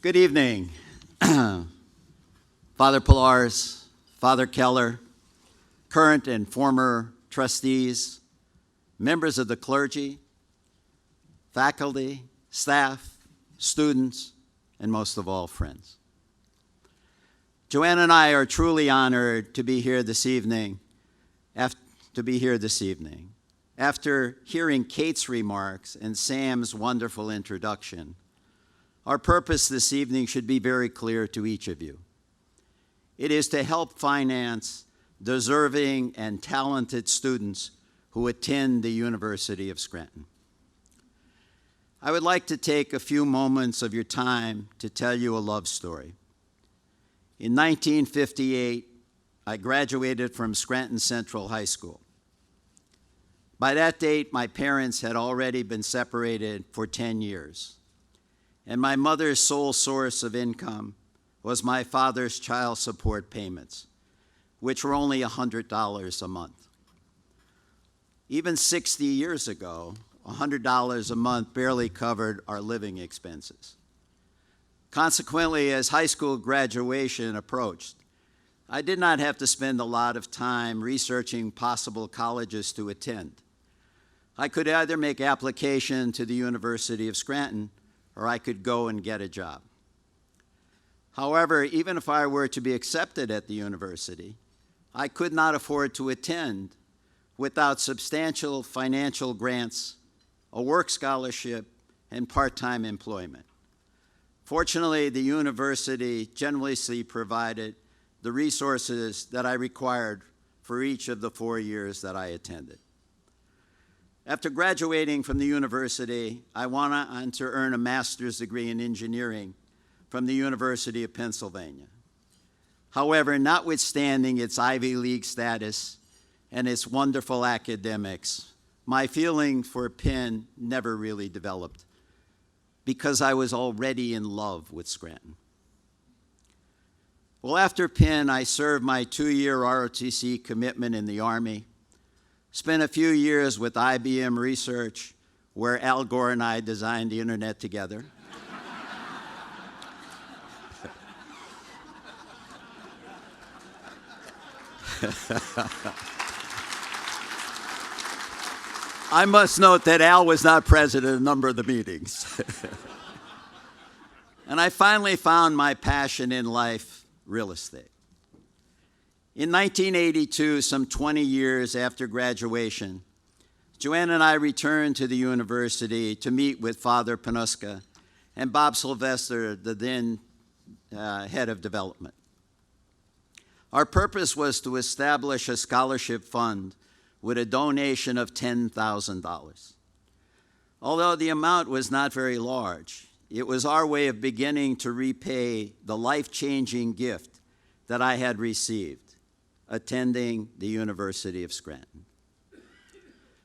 Good evening, Father Pillars, Father Keller, current and former trustees, members of the clergy, faculty, staff, students, and most of all, friends. JoAnne and I are truly honored to be here this evening. After hearing Kate's remarks and Sam's wonderful introduction, our purpose this evening should be very clear to each of you. It is to help finance deserving and talented students who attend the University of Scranton. I would like to take a few moments of your time to tell you a love story. In 1958, I graduated from Scranton Central High School. By that date, my parents had already been separated for 10 years, and my mother's sole source of income was my father's child support payments, which were only $100 a month. Even 60 years ago, $100 a month barely covered our living expenses. Consequently, as high school graduation approached, I did not have to spend a lot of time researching possible colleges to attend. I could either make application to the University of Scranton, or I could go and get a job. However, even if I were to be accepted at the university, I could not afford to attend without substantial financial grants, a work scholarship, and part-time employment. Fortunately, the university generously provided the resources that I required for each of the 4 years that I attended. After graduating from the university, I went on to earn a master's degree in engineering from the University of Pennsylvania. However, notwithstanding its Ivy League status and its wonderful academics, my feeling for Penn never really developed because I was already in love with Scranton. Well, after Penn, I served my 2-year ROTC commitment in the Army, spent a few years with IBM Research, where Al Gore and I designed the internet together. I must note that Al was not present at a number of the meetings. And I finally found my passion in life, real estate. In 1982, some 20 years after graduation, JoAnne and I returned to the university to meet with Father Panuska and Bob Sylvester, the then head of development. Our purpose was to establish a scholarship fund with a donation of $10,000. Although the amount was not very large, it was our way of beginning to repay the life-changing gift that I had received, attending the University of Scranton.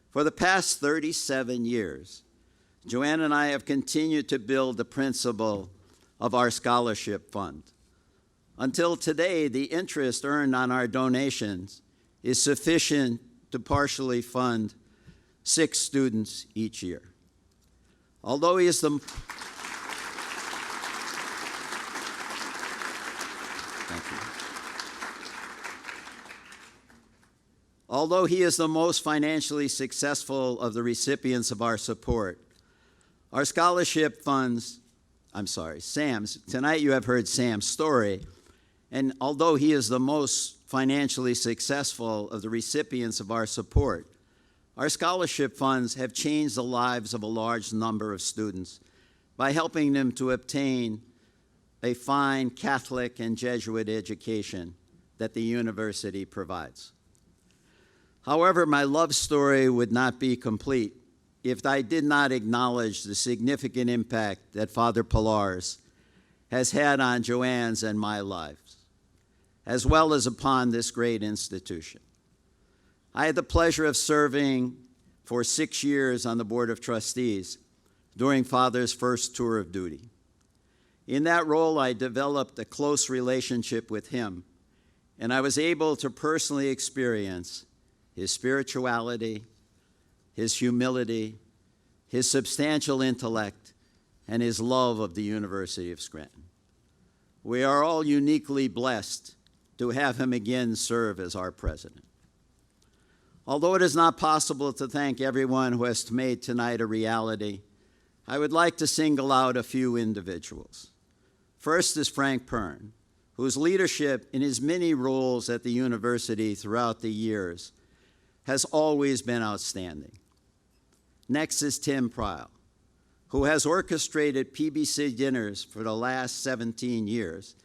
For the past 37 years, JoAnne and I have continued to build the principle of our scholarship fund. Until today, the interest earned on our donations is sufficient to partially fund 6 students each year. Although he is the Although he is the most financially successful of the recipients of our support, our scholarship funds, Sam's, tonight you have heard Sam's story, and although he is the most financially successful of the recipients of our support, our scholarship funds have changed the lives of a large number of students by helping them to obtain a fine Catholic and Jesuit education that the university provides. However, my love story would not be complete if I did not acknowledge the significant impact that Father Pillars has had on JoAnne's and my lives, as well as upon this great institution. I had the pleasure of serving for 6 years on the Board of Trustees during Father's first tour of duty. In that role, I developed a close relationship with him, and I was able to personally experience his spirituality, his humility, his substantial intellect, and his love of the University of Scranton. We are all uniquely blessed to have him again serve as our president. Although it is not possible to thank everyone who has made tonight a reality, I would like to single out a few individuals. First is Frank Pern, whose leadership in his many roles at the university throughout the years has always been outstanding. Next is Tim Prile, who has orchestrated PBC dinners for the last 17 years,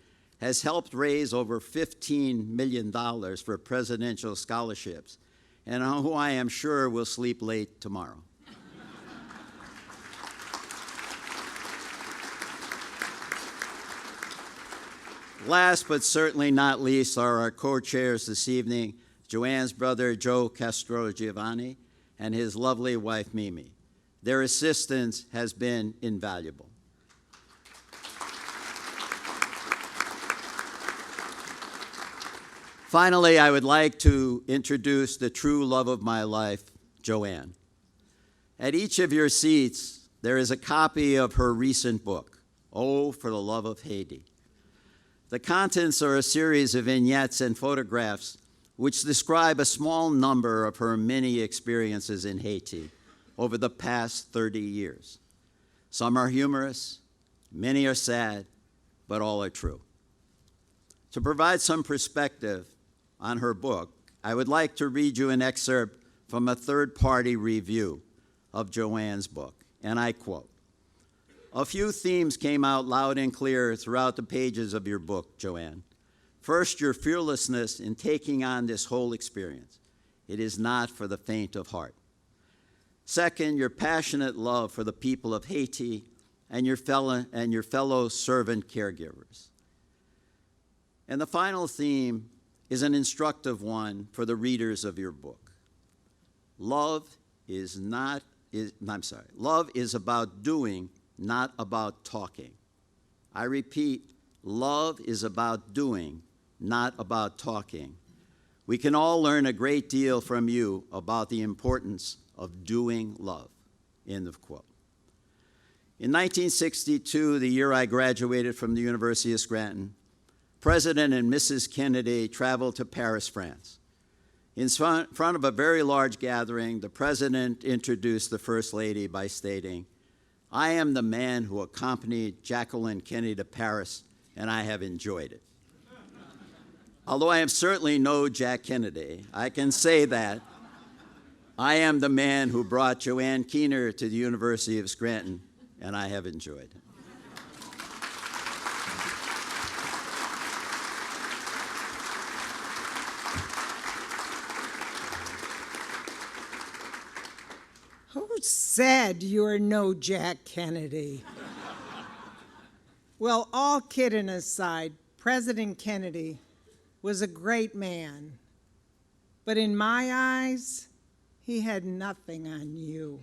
has helped raise over $15 million for presidential scholarships, and who I am sure will sleep late tomorrow. Last but certainly not least are our co-chairs this evening, JoAnne's brother, Joe Castrogiovanni, and his lovely wife, Mimi. Their assistance has been invaluable. Finally, I would like to introduce the true love of my life, JoAnne. At each of your seats, there is a copy of her recent book, Oh, for the Love of Haiti. The contents are a series of vignettes and photographs which describe a small number of her many experiences in Haiti over the past 30 years. Some are humorous, many are sad, but all are true. To provide some perspective on her book, I would like to read you an excerpt from a third-party review of JoAnne's book, and I quote, "A few themes came out loud and clear throughout the pages of your book, JoAnne. First, your fearlessness in taking on this whole experience. It is not for the faint of heart. Second, your passionate love for the people of Haiti and your fellow servant caregivers. And the final theme is an instructive one for the readers of your book. Love is about doing, not about talking. I repeat, love is about doing, not about talking. We can all learn a great deal from you about the importance of doing love." End of quote. In 1962, the year I graduated from the University of Scranton, President and Mrs. Kennedy traveled to Paris, France. In front of a very large gathering, the President introduced the First Lady by stating, "I am the man who accompanied Jacqueline Kennedy to Paris, and I have enjoyed it." Although I am certainly no Jack Kennedy, I can say that I am the man who brought JoAnne Kuehner to the University of Scranton, and I have enjoyed it. Who said you're no Jack Kennedy? Well, all kidding aside, President Kennedy was a great man. But in my eyes, he had nothing on you.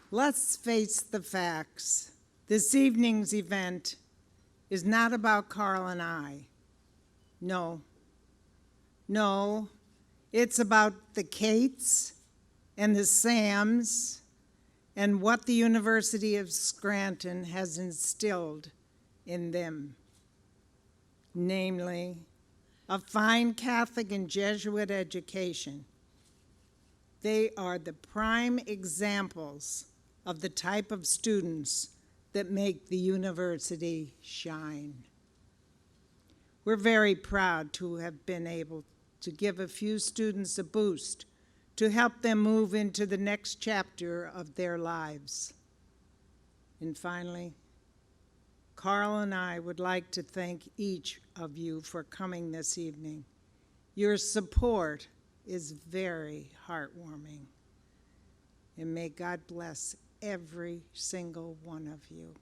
Let's face the facts. This evening's event is not about Carl and I. No, it's about the Kates and the Sams and what the University of Scranton has instilled in them. Namely, a fine Catholic and Jesuit education. They are the prime examples of the type of students that make the university shine. We're very proud to have been able to give a few students a boost to help them move into the next chapter of their lives. And finally, Carl and I would like to thank each of you for coming this evening. Your support is very heartwarming. And may God bless every single one of you.